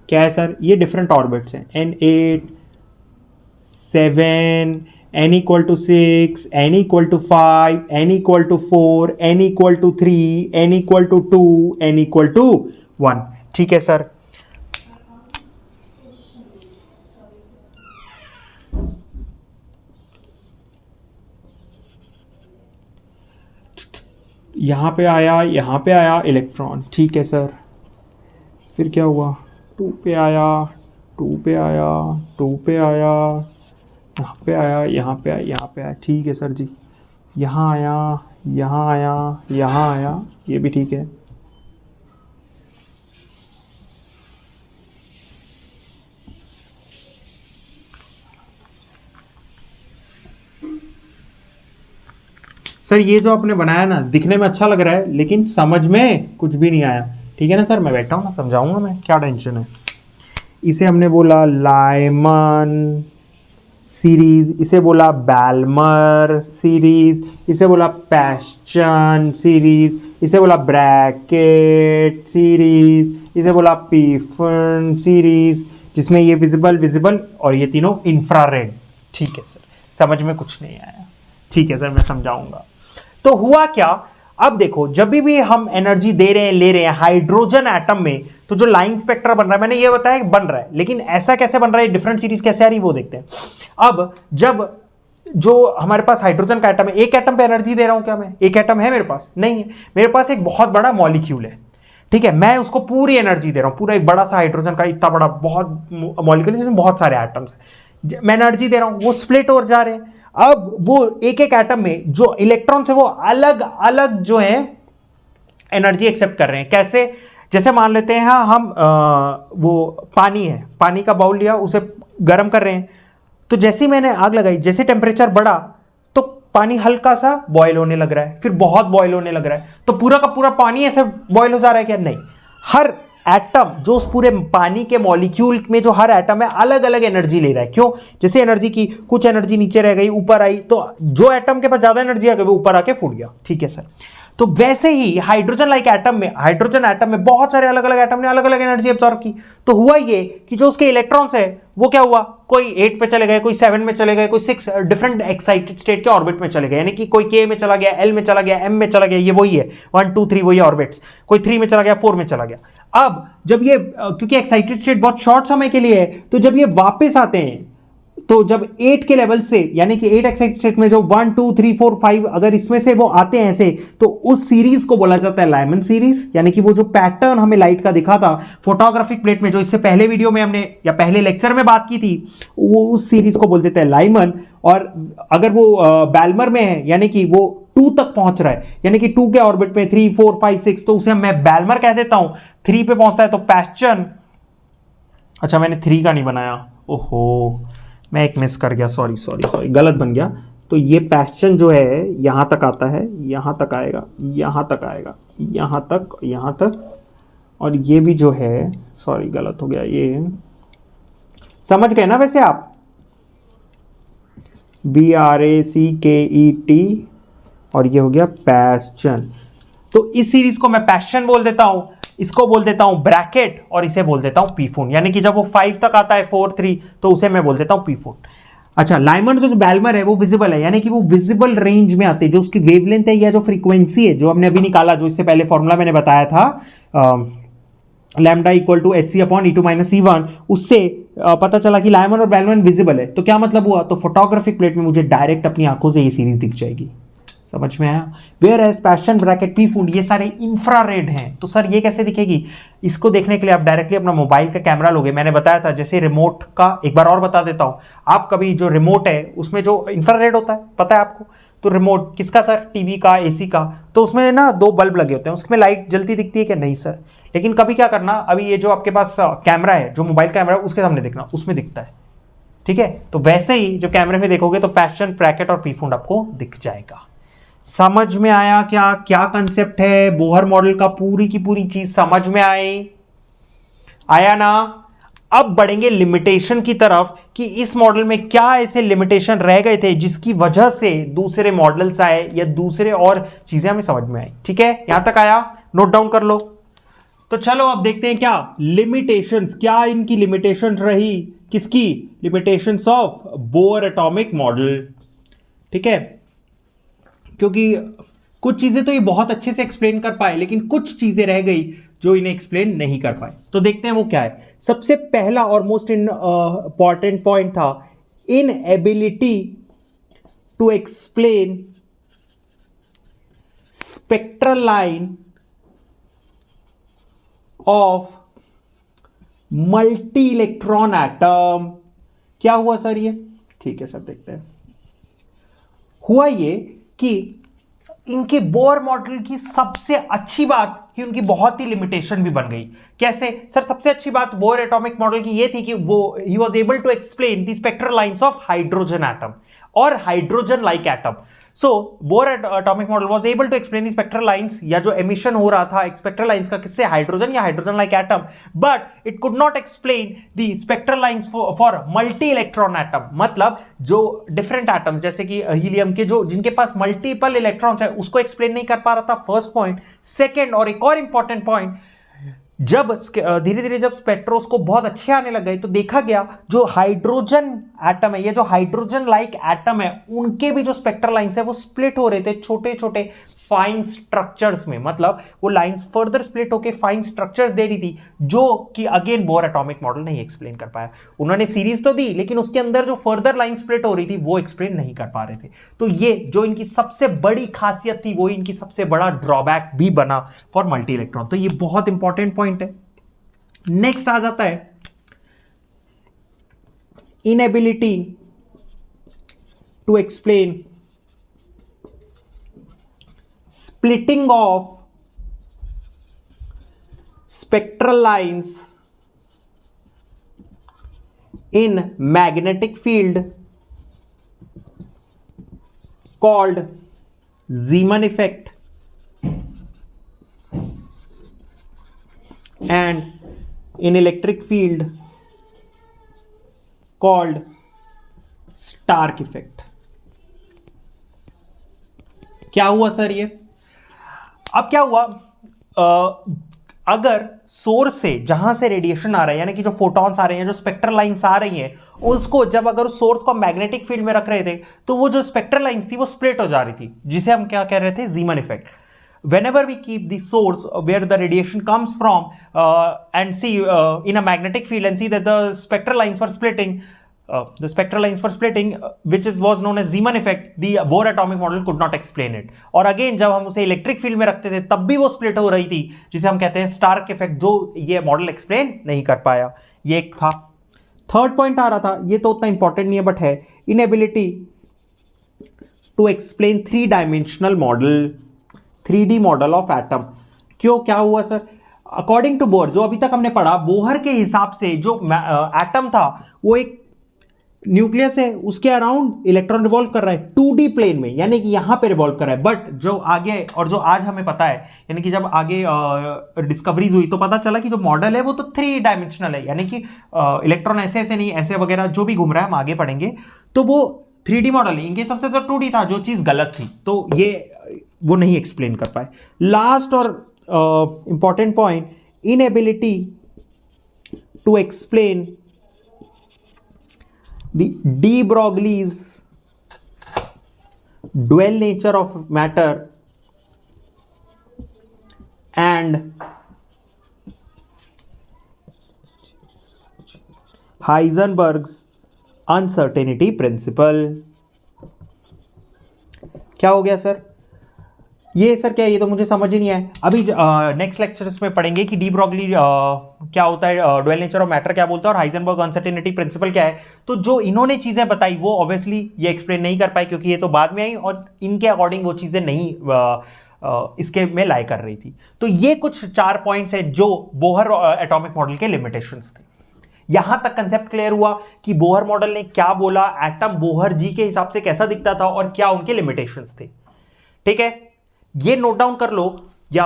क्या है सर? ये डिफरेंट ऑर्बिट्स हैं, n8 7 n equal to 6 n equal to 5 n equal to 4 n equal to 3 n equal to 2 n equal to 1, ठीक है सर। यहां पे आया इलेक्ट्रॉन, ठीक है सर। फिर क्या हुआ, 2 पे आया, 2 पे आया, 2 पे आया, यहाँ पे आया, यहाँ पे आया, यहाँ पे आया, ठीक है सर जी। यहाँ आया, यहाँ आया, यहाँ आया, ये भी ठीक है। सर ये जो आपने बनाया ना, दिखने में अच्छा लग रहा है लेकिन समझ में कुछ भी नहीं आया, ठीक है ना सर। मैं बैठा हूँ ना, समझाऊंगा मैं, क्या टेंशन है। इसे हमने बोला लाइमन सीरीज, इसे बोला बैल्मर सीरीज, इसे बोला पैश्चन सीरीज, इसे बोला ब्रैकेट सीरीज, इसे बोला पीफन सीरीज, जिसमें ये विजिबल और ये तीनों इंफ्रारेड, ठीक है सर, समझ में कुछ नहीं आया। ठीक है सर, मैं समझाऊंगा। तो हुआ क्या, अब देखो जब भी हम एनर्जी दे रहे हैं ले रहे हैं हाइड्रोजन एटम में, तो जो लाइन स्पेक्ट्रा बन रहा है, मैंने ये बताया कि बन रहा है, लेकिन ऐसा कैसे बन रहा है, डिफरेंट सीरीज कैसे आ रही है वो देखते हैं। अब जब जो हमारे पास हाइड्रोजन का एटम है, एक एटम पे एनर्जी दे रहा हूं क्या मैं, एक एटम है मेरे पास, नहीं है, मेरे पास एक बहुत बड़ा मॉलिक्यूल है, ठीक है, मैं उसको पूरी एनर्जी दे रहा हूं, पूरा एक बड़ा सा हाइड्रोजन का इतना बड़ा बहुत मॉलिक्यूल जिसमें बहुत सारे एटम्स हैं, मैं एनर्जी दे रहा हूं, वो स्प्लिट हो जा रहे हैं। अब वो एक एक एटम में जो इलेक्ट्रॉन्स है वो अलग अलग जो है एनर्जी एक्सेप्ट कर रहे हैं। कैसे, जैसे मान लेते हैं हाँ हम वो पानी है, पानी का बाउल लिया, उसे गर्म कर रहे हैं, तो जैसे ही मैंने आग लगाई, जैसे टेम्परेचर बढ़ा तो पानी हल्का सा बॉयल होने लग रहा है, फिर बहुत बॉयल होने लग रहा है, तो पूरा का पूरा पानी ऐसे बॉयल हो जा रहा है क्या, नहीं, हर एटम जो उस पूरे पानी के मॉलिक्यूल में जो हर एटम है अलग अलग एनर्जी ले रहा है। क्यों, जैसे एनर्जी की कुछ एनर्जी नीचे रह गई, ऊपर आई, तो जो एटम के पास ज्यादा एनर्जी आ गई वो ऊपर आके फूट गया। ठीक है सर, तो वैसे ही हाइड्रोजन लाइक एटम में, हाइड्रोजन एटम में बहुत सारे अलग अलग एटम ने अलग अलग एनर्जी एब्जॉर्ब की, तो हुआ ये कि जो उसके इलेक्ट्रॉन्स है वो क्या हुआ, कोई 8 पे चले गए, कोई 7 में चले गए, कोई 6 डिफरेंट एक्साइटेड स्टेट के ऑर्बिट में चले गए, यानी कि कोई K में चला गया, L में चला गया, M में चला गया, ये वही है 1 2 3 वही ऑर्बिट्स, कोई 3 में चला गया, 4 में चला गया। अब जब ये क्योंकि एक्साइटेड स्टेट बहुत शॉर्ट समय के लिए है, तो जब ये वापस आते हैं, तो जब 8 के लेवल से, यानी कि 8 एक्साइटेड स्टेट में जो 1 2 3 4 5 अगर इसमें से वो आते हैं ऐसे, तो उस सीरीज को बोला जाता है लाइमन सीरीज। यानी कि वो जो पैटर्न हमें लाइट का दिखा था फोटोग्राफिक प्लेट में, जो इससे पहले वीडियो में हमने या पहले लेक्चर में बात की थी, वो उस सीरीज को बोल देते हैं लाइमन। और अगर वो बैल्मर में है, यानी कि वो 2 तक पहुंच रहा है, यानी कि 2 के ऑर्बिट में 3 4 5 6, तो उसे मैं बैल्मर कह देता हूं। 3 पे पहुंचता है तो पैस्चन, अच्छा मैंने 3 का नहीं बनाया, ओहो मैं एक मिस कर गया, सॉरी गलत बन गया। तो ये पैस्चन जो है यहां तक आता है, यहां तक आएगा, यहां तक आएगा, यहां तक, और ये भी जो है, सॉरी गलत हो गया, ये समझ गए ना वैसे आप, BRACKET, और ये हो गया पैस्चन। तो इस सीरीज को मैं पैस्चन बोल देता हूं, इसको बोल देता हूं ब्रैकेट, और इसे बोल देता हूं पीफून। यानी कि जब वो 5 तक आता है 4 3, तो उसे मैं बोल देता हूं पीफून। अच्छा, लाइमन जो बैल्मर है वो विजिबल है, यानी कि वो विजिबल रेंज में आते हैं, जो उसकी वेवलेंथ है या जो फ्रीक्वेंसी है जो हमने अभी निकाला, जो इससे पहले फॉर्मूला मैंने बताया था lambda equal to hc/(E2 - E1), उससे पता चला कि लाइमन और बैल्मर विजिबल है। तो क्या मतलब हुआ, तो फोटोग्राफिक प्लेट में मुझे डायरेक्ट अपनी आंखों से ये सीरीज दिख जाएगी। समझ में आया। Whereas Paschen Brackett Pfund ये सारे इंफ्रारेड हैं। तो सर ये कैसे दिखेगी, इसको देखने के लिए आप डायरेक्टली अपना मोबाइल का कैमरा लोगे। मैंने बताया था जैसे रिमोट का, एक बार और बता देता हूं, आप कभी जो रिमोट है उसमें जो इंफ्रारेड होता है पता है आपको, तो रिमोट किसका सर, टीवी का, एसी का, तो उसमें ना 2 बल्ब लगे होते हैं, उसमें लाइट जलती दिखती है क्या, नहीं सर। लेकिन कभी क्या करना, अभी ये जो आपके पास कैमरा है, जो मोबाइल कैमरा है उसके सामने देखना, उसमें दिखता है। ठीक है, तो वैसे ही जो कैमरे में देखोगे तो पैशन ब्रैकेट और पी फूड आपको दिख जाएगा। समझ में आया क्या क्या कंसेप्ट है बोहर मॉडल का, पूरी की पूरी चीज समझ में आया ना। अब बढ़ेंगे लिमिटेशन की तरफ कि इस मॉडल में क्या ऐसे लिमिटेशन रह गए थे जिसकी वजह से दूसरे मॉडल्स आए या दूसरे और चीजें हमें समझ में आई। ठीक है, यहां तक आया, नोट डाउन कर लो। तो चलो अब देखते हैं क्या लिमिटेशंस, क्या इनकी लिमिटेशन रही, किसकी limitations of Bohr atomic model. ठीक है, क्योंकि कुछ चीजें तो ये बहुत अच्छे से एक्सप्लेन कर पाए, लेकिन कुछ चीजें रह गई जो इन्हें एक्सप्लेन नहीं कर पाए। तो देखते हैं वो क्या है। सबसे पहला और मोस्ट इंपॉर्टेंट पॉइंट था inability to explain spectral line of multi electron atom. क्या हुआ सर ये, ठीक है सर देखते हैं। हुआ ये कि इनके बोर मॉडल की सबसे अच्छी बात कि उनकी बहुत ही लिमिटेशन भी बन गई। कैसे सर, सबसे अच्छी बात बोर एटॉमिक मॉडल की ये थी कि वो he was able to explain the spectral lines of hydrogen atom और hydrogen like atom. So Bohr atomic model was able to explain the spectral lines, या जो एमिशन हो रहा था स्पेक्ट्रल लाइंस का किससे, हाइड्रोजन या hydrogen like atom, but it could not explain the spectral lines for multi electron atom. मतलब जो डिफरेंट एटम्स जैसे कि हीलियम के जो जिनके पास मल्टीपल इलेक्ट्रॉन्स है उसको एक्सप्लेन नहीं कर पा रहा था, फर्स्ट पॉइंट। सेकेंड और एक और इंपॉर्टेंट पॉइंट, जब धीरे धीरे जब स्पेक्ट्रोस्कोप बहुत अच्छे आने लग गए तो देखा गया जो हाइड्रोजन एटम है, ये जो हाइड्रोजन लाइक एटम है, उनके भी जो स्पेक्ट्रल लाइंस है वो स्प्लिट हो रहे थे छोटे छोटे फाइन स्ट्रक्चर्स में। मतलब वो लाइंस फर्दर स्प्लिट होके फाइन स्ट्रक्चर्स दे रही थी, जो कि अगेन बोर एटॉमिक मॉडल नहीं एक्सप्लेन कर पाया। उन्होंने सीरीज तो दी लेकिन उसके अंदर जो फर्दर लाइन स्प्लिट हो रही थी वो एक्सप्लेन नहीं कर पा रहे थे। तो ये जो इनकी सबसे बड़ी खासियत थी, वो इनकी सबसे बड़ा ड्रॉबैक भी बना फॉर मल्टी इलेक्ट्रॉन। तो ये बहुत इंपॉर्टेंट पॉइंट है। नेक्स्ट आ जाता है inability to explain splitting of spectral lines in magnetic field called Zeeman effect and in electric field called Stark effect। क्या हुआ सर ये? अब क्या हुआ, अगर सोर्स से जहां से रेडिएशन आ रहा है, यानी कि जो फोटॉन्स आ रहे हैं, जो स्पेक्ट्रल लाइंस आ रही हैं, उसको जब अगर उस सोर्स को मैग्नेटिक फील्ड में रख रहे थे तो वो जो स्पेक्ट्रल लाइंस थी वो स्प्लिट हो जा रही थी, जिसे हम क्या कह रहे थे, जीमन effect. Whenever we keep the source where the radiation comes from and see in a magnetic field and see that the spectral lines were splitting, which was known as Zeeman effect, the Bohr atomic model could not explain it। और again जब हम उसे electric field में रखते थे तब भी वो स्प्लिट हो रही थी, जिसे हम कहते हैं स्टार्क इफेक्ट, जो ये मॉडल एक्सप्लेन नहीं कर पाया। ये एक था। थर्ड पॉइंट आ रहा था, ये तो उतना इंपॉर्टेंट नहीं है बट है, inability to explain 3 dimensional model, 3D model of atom. क्यों, क्या हुआ सर? अकॉर्डिंग टू बोहर, जो अभी तक हमने पढ़ा, बोहर के हिसाब से जो एटम था वो एक न्यूक्लियस है, उसके अराउंड इलेक्ट्रॉन रिवॉल्व कर रहा है 2D प्लेन में, यानी कि यहां पे रिवॉल्व कर रहा है। बट जो आगे और जो आज हमें पता है, यानी कि जब आगे डिस्कवरीज हुई तो पता चला कि जो मॉडल है वो तो 3 डायमेंशनल है, यानी कि इलेक्ट्रॉन ऐसे ऐसे नहीं, ऐसे वगैरह जो भी घूम रहा है हम आगे पढ़ेंगे, तो वो 3D मॉडल है। इनके सबसे तो 2D था, जो चीज गलत थी, तो ये वो नहीं एक्सप्लेन कर पाए। लास्ट और important point, inability to explain the de Broglie's dual nature of matter and Heisenberg's uncertainty principle। क्या हो गया सर? ये सर क्या है, ये तो मुझे समझ ही नहीं आया। अभी नेक्स्ट लेक्चर्स में पढ़ेंगे कि डी ब्रॉगली क्या होता है, डुअल नेचर ऑफ मैटर क्या बोलता है, और हाइजेनबर्ग अनसर्टेनिटी प्रिंसिपल क्या है। तो जो इन्होंने चीजें बताई वो ऑब्वियसली ये एक्सप्लेन नहीं कर पाई, क्योंकि ये तो बाद में आई और इनके अकॉर्डिंग वो चीजें नहीं इसके में लाई कर रही थी। तो ये कुछ 4 पॉइंट्स है जो बोहर एटॉमिक मॉडल के लिमिटेशंस थे। यहां तक कंसेप्ट क्लियर हुआ कि बोहर मॉडल ने क्या बोला, एटम बोहर जी के हिसाब से कैसा दिखता था और क्या उनके लिमिटेशंस थे। ठीक है, ये नोट डाउन कर लो। या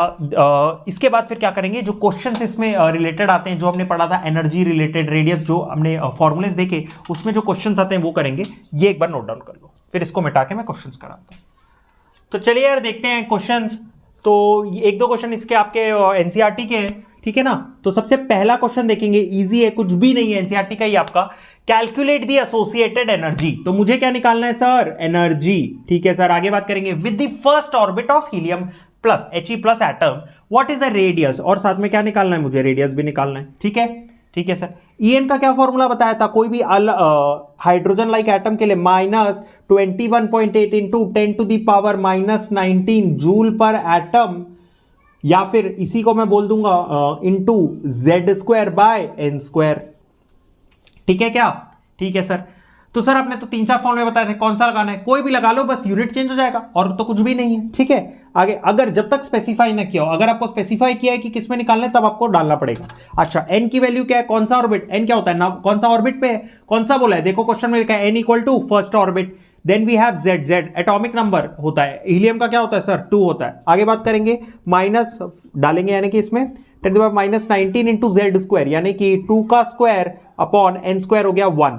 इसके बाद फिर क्या करेंगे, जो क्वेश्चंस इसमें रिलेटेड आते हैं, जो हमने पढ़ा था एनर्जी रिलेटेड, रेडियस, जो हमने फॉर्मूलेस देखे, उसमें जो क्वेश्चंस आते हैं वो करेंगे। ये एक बार नोट डाउन कर लो, फिर इसको मिटा के मैं क्वेश्चंस कराता हूं। तो चलिए यार देखते हैं क्वेश्चंस। तो 1-2 क्वेश्चन इसके आपके एनसीईआरटी के हैं, ठीक है ना। तो सबसे पहला क्वेश्चन देखेंगे, इजी है, कुछ भी नहीं है, एनसीईआरटी का ही आपका। Calculate the associated energy. तो मुझे क्या निकालना है सर? एनर्जी। ठीक है सर, आगे बात करेंगे। With the first orbit of helium plus He plus atom, what is the radius, और साथ में क्या निकालना है मुझे? रेडियस भी निकालना है। ठीक है, ठीक है सर। En का क्या फॉर्मूला बताया था? कोई भी हाइड्रोजन लाइक एटम के लिए -21.8 इंटू 10⁻⁻19 जूल पर एटम, या फिर इसी को मैं बोल दूंगा इंटू Z²/n²। ठीक है क्या? ठीक है सर। तो सर आपने तो 3-4 फॉर्मूले बताए थे, कौन सा लगाना है? कोई भी लगा लो, बस यूनिट चेंज हो जाएगा, और तो कुछ भी नहीं है। ठीक है, आगे अगर जब तक स्पेसिफाई ना किया हो, अगर आपको स्पेसिफाई किया है कि किस में निकालना है तब आपको डालना पड़ेगा। अच्छा, n की वैल्यू क्या है? कौन सा ऑर्बिट? n क्या होता है ना, कौन सा ऑर्बिट पे है, कौन सा बोला है? देखो क्वेश्चन में लिखा है n equal to first orbit, then we have z। Atomic number होता है, हीलियम का क्या होता है सर? 2 होता है। आगे बात करेंगे, माइनस डालेंगे, यानी कि इसमें 10⁻⁻19 इंटू Z², यानी कि 2 का स्क्वायर अपॉन n² हो गया 1।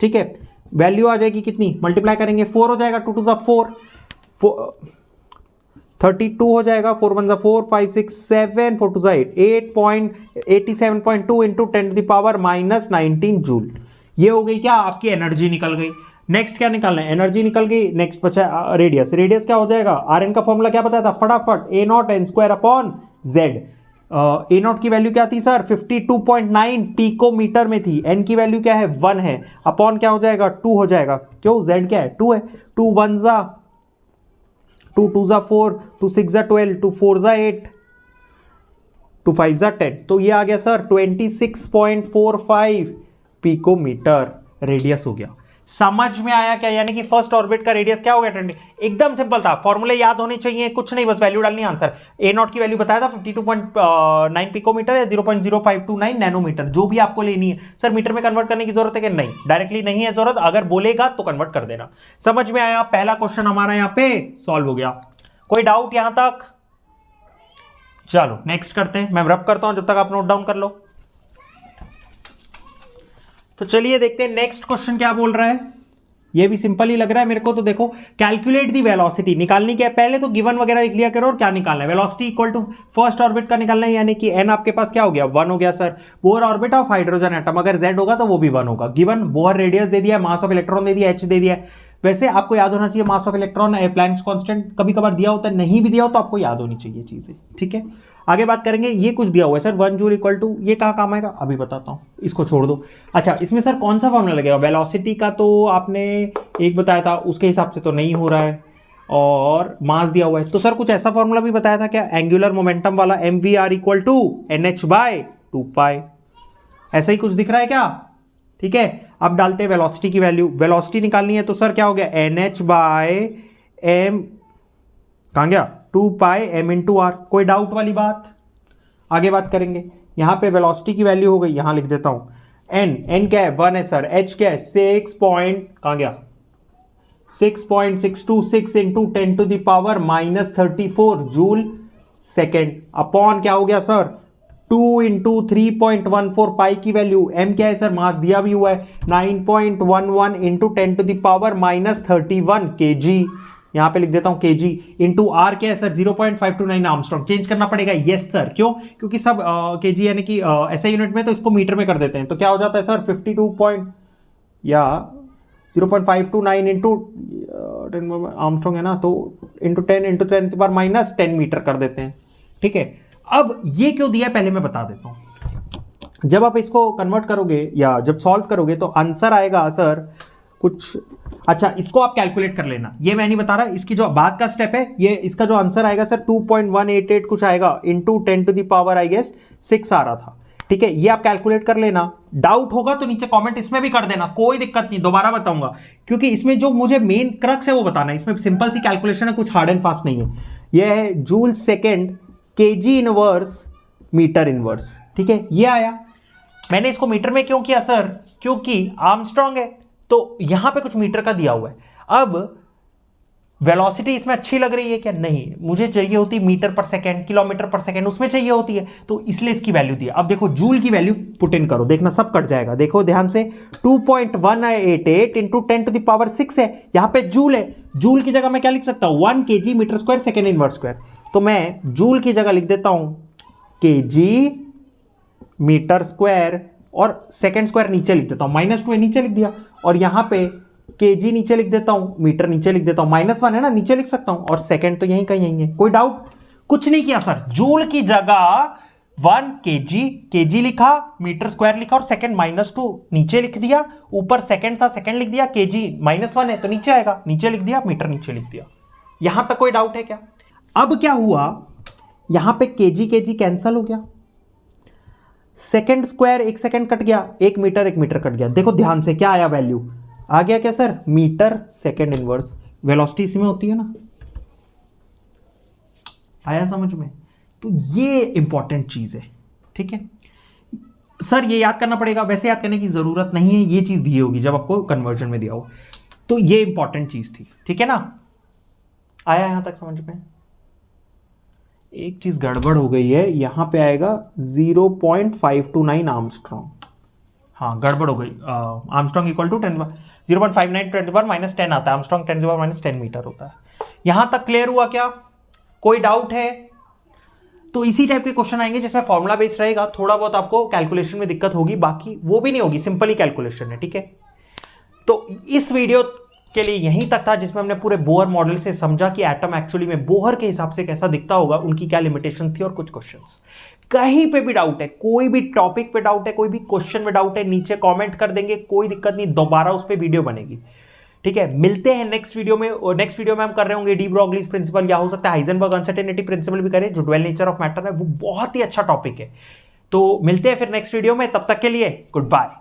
ठीक है, वैल्यू आ जाएगी कितनी? मल्टीप्लाई करेंगे 4 हो जाएगा, 2 टू 4, 32 हो जाएगा, 4 1 4 5 6 7 4 2 8 8.87.2 into 10 to the power minus 19 joule. ये हो गई क्या आपकी एनर्जी निकल गई। नेक्स्ट क्या निकालना है, एनर्जी निकल गई। नेक्स्ट बचा रेडियस। रेडियस क्या हो जाएगा, आर एन का फॉर्मूला क्या बताया था फटाफट, A naught N square upon Z. A naught की वैल्यू क्या थी सर 52.9 पिकोमीटर में थी, एन की वैल्यू क्या है 1 है, अपॉन क्या हो जाएगा 2 हो जाएगा, क्यों जेड क्या है 2 है। 2 1 जा 2 2 जा 4 2 6 जा 12 2 4 जा 8 2 5 जा 10, तो ये आ गया सर 26.45 पिकोमीटर रेडियस हो गया। समझ में आया क्या, यानी कि फर्स्ट ऑर्बिट का रेडियस क्या हो गया 20। एकदम सिंपल था, फॉर्मूले याद होने चाहिए, कुछ नहीं बस वैल्यू डालनी आंसर। ए नॉट की वैल्यू बताया था 52.9 पिकोमीटर या 0.0529 नैनोमीटर, जो भी आपको लेनी है। सर मीटर में कन्वर्ट करने की जरूरत है कि नहीं, डायरेक्टली नहीं है जरूरत, अगर बोलेगा तो कन्वर्ट कर देना। समझ में आया, पहला क्वेश्चन हमारा यहां पे सॉल्व हो गया। कोई डाउट यहां तक? चलो नेक्स्ट करते हैं, मैं रब करता हूं जब तक आप नोट डाउन कर लो। तो चलिए देखते हैं नेक्स्ट क्वेश्चन क्या बोल रहा है। ये भी सिंपल ही लग रहा है मेरे को, तो देखो कैलकुलेट दी वेलोसिटी निकालनी क्या है, पहले तो गिवन वगैरह लिख लिया करो और क्या निकालना है, velocity equal to first orbit का निकालना है, यानी कि एन आपके पास क्या हो गया 1 हो गया sir. Bohr orbit of hydrogen atom, अगर जेड होगा तो वो भी 1 होगा। गिवन बोहर रेडियस दे दिया, मास ऑफ इलेक्ट्रॉन दे दिया, एच दे दिया। वैसे आपको याद होना चाहिए mass of electron, Planck's constant कभी कभार दिया होता है, नहीं भी दिया हो तो आपको याद होनी चाहिए चीजें, ठीक है। आगे बात करेंगे, ये कुछ दिया हुआ है सर 1 जूल इक्वल टू, ये कहाँ काम आएगा अभी बताता हूँ, इसको छोड़ दो। अच्छा इसमें सर कौन सा फॉर्मूला लगेगा, वेलोसिटी का तो आपने एक बताया था, उसके हिसाब से तो नहीं हो रहा है, और मास दिया हुआ है, तो सर कुछ ऐसा फॉर्मूला भी बताया था क्या, एंगुलर मोमेंटम वाला, m we are equal to N H by 2 pi, ऐसा ही कुछ दिख रहा है क्या, ठीक है। अब डालते हैं वेलोसिटी की वैल्यू, वेलोसिटी निकालनी है तो सर क्या हो गया एन एच बाय एम, कहाँ गया 2 पाई एम इंटू आर, कोई डाउट वाली बात। आगे बात करेंगे, यहां पे वेलोसिटी की वैल्यू हो गई, यहां लिख देता हूं एन, एन क्या है 1 है सर, एच क्या है 6 पॉइंट, कहाँ गया 6.626 into 10 to the power minus 34 joule second, upon क्या हो गया सर 2 इंटू 3.14 पाई की वैल्यू, एम क्या है सर मास दिया भी हुआ है 9.11 into 10 to the power minus 31 k जी, यहां पे लिख देता हूं के जी, इंटू आर क्या है सर 0.529 आर्मस्ट्रॉन्ग, चेंज करना पड़ेगा यस सर, क्यों, क्योंकि सब के जी यानी कि ऐसे यूनिट में, तो इसको मीटर में कर देते हैं, तो क्या हो जाता है सर 52 पॉइंट या 0.529 इंटू आर्मस्ट्रॉन्ग है ना, तो into 10 into 10 power minus 10 metre कर देते हैं, ठीक है। अब ये क्यों दिया है पहले मैं बता देता हूं, जब आप इसको कन्वर्ट करोगे या जब सॉल्व करोगे तो आंसर आएगा सर कुछ, अच्छा इसको आप कैलकुलेट कर लेना, ये मैं नहीं बता रहा, इसकी जो बाद का स्टेप है, ये इसका जो आंसर आएगा सर 2.188 कुछ आएगा into 10 to the power I guess 6 आ रहा था, ठीक है। ये आप कैलकुलेट कर लेना, डाउट होगा तो नीचे कमेंट इसमें भी कर देना, कोई दिक्कत नहीं, दोबारा बताऊंगा, क्योंकि इसमें जो मुझे मेन क्रक्स है वो बताना है, इसमें सिंपल सी कैलकुलेशन है, कुछ हार्ड एंड फास्ट नहीं है। यह है joule second kg inverse metre inverse, ठीक है। ये आया, मैंने इसको मीटर में क्यों किया सर, क्योंकि आर्मस्ट्रॉन्ग है तो यहां पे कुछ मीटर का दिया हुआ है। अब वेलोसिटी इसमें अच्छी लग रही है क्या, नहीं, मुझे चाहिए होती मीटर पर सेकेंड, किलोमीटर पर सेकेंड, उसमें चाहिए होती है, तो इसलिए इसकी वैल्यू दी है। अब देखो जूल की वैल्यू पुट इन करो, देखना सब कट जाएगा, देखो ध्यान से 2.188 इंटू 10 टू द पावर 6 है, यहां पे जूल है, जूल की जगह मैं क्या लिख सकता हूं 1 kg metre square second inverse square, तो मैं जूल की जगह लिख देता हूं kg मीटर स्क्वायर और सेकेंड स्क्वायर नीचे लिख देता हूं, -2 नीचे लिख दिया, और यहां पे kg नीचे लिख देता हूं, मीटर नीचे लिख देता हूं, -1 है ना नीचे लिख सकता हूं, और सेकेंड तो यहीं कहीं यहीं है। कोई डाउट, कुछ नहीं किया सर, जूल की जगह 1 kg लिखा, मीटर स्क्वायर लिखा, और सेकेंड -2 नीचे लिख दिया, ऊपर सेकेंड था सेकेंड लिख दिया, kg -1 है तो नीचे आएगा, नीचे लिख दिया, मीटर नीचे लिख दिया। यहां तक कोई डाउट है क्या? अब क्या हुआ, यहां पे kg कैंसल हो गया, सेकेंड स्क्वायर 1 सेकेंड कट गया, 1 मीटर कट गया, देखो ध्यान से क्या आया वैल्यू, आ गया क्या sir metre second inverse, velocity इसमें होती है ना, आया समझ में? तो ये इंपॉर्टेंट चीज है, ठीक है सर, ये याद करना पड़ेगा, वैसे याद करने की जरूरत नहीं है, ये चीज दी होगी जब आपको कन्वर्जन में दिया हो, तो ये इंपॉर्टेंट चीज थी, ठीक है ना, आया यहां तक समझ में? एक चीज गड़बड़ हो गई है, यहां पे आएगा 0.529 आर्मस्ट्रॉन्ग, हाँ गड़बड़ हो गई, आर्मस्ट्रॉन्ग इक्वल टू 0.59 10 माइनस 10 आता है, आर्मस्ट्रॉन्ग 10 माइनस 10 मीटर होता है। यहां तक क्लियर हुआ क्या? कोई डाउट है? तो इसी टाइप के क्वेश्चन आएंगे जिसमें फॉर्मुला बेस्ड रहेगा, थोड़ा बहुत आपको कैलकुलेशन में दिक्कत होगी, बाकी वो भी नहीं होगी, सिंपल ही कैलकुलेशन है, ठीक है। तो इस वीडियो के लिए यहीं तक था, जिसमें हमने पूरे बोहर मॉडल से समझा कि एटम एक्चुअली में बोहर के हिसाब से कैसा दिखता होगा, उनकी क्या लिमिटेशन थी और कुछ क्वेश्चंस। कहीं पे भी डाउट है, कोई भी टॉपिक पे डाउट है, कोई भी क्वेश्चन में डाउट है, नीचे कमेंट कर देंगे, कोई दिक्कत नहीं, दोबारा उस पर वीडियो बनेगी, ठीक है। मिलते हैं नेक्स्ट वीडियो में, और नेक्स्ट वीडियो में हम कर रहे होंगे डी ब्रोगलीज प्रिंसिपल, या हो सकता है हाइजेनबर्ग अनसर्टेनिटी प्रिंसिपल भी करें, जो डुअल नेचर ऑफ मैटर है, वो बहुत ही अच्छा टॉपिक है। तो मिलते हैं फिर नेक्स्ट वीडियो में, तब तक के लिए गुड बाय।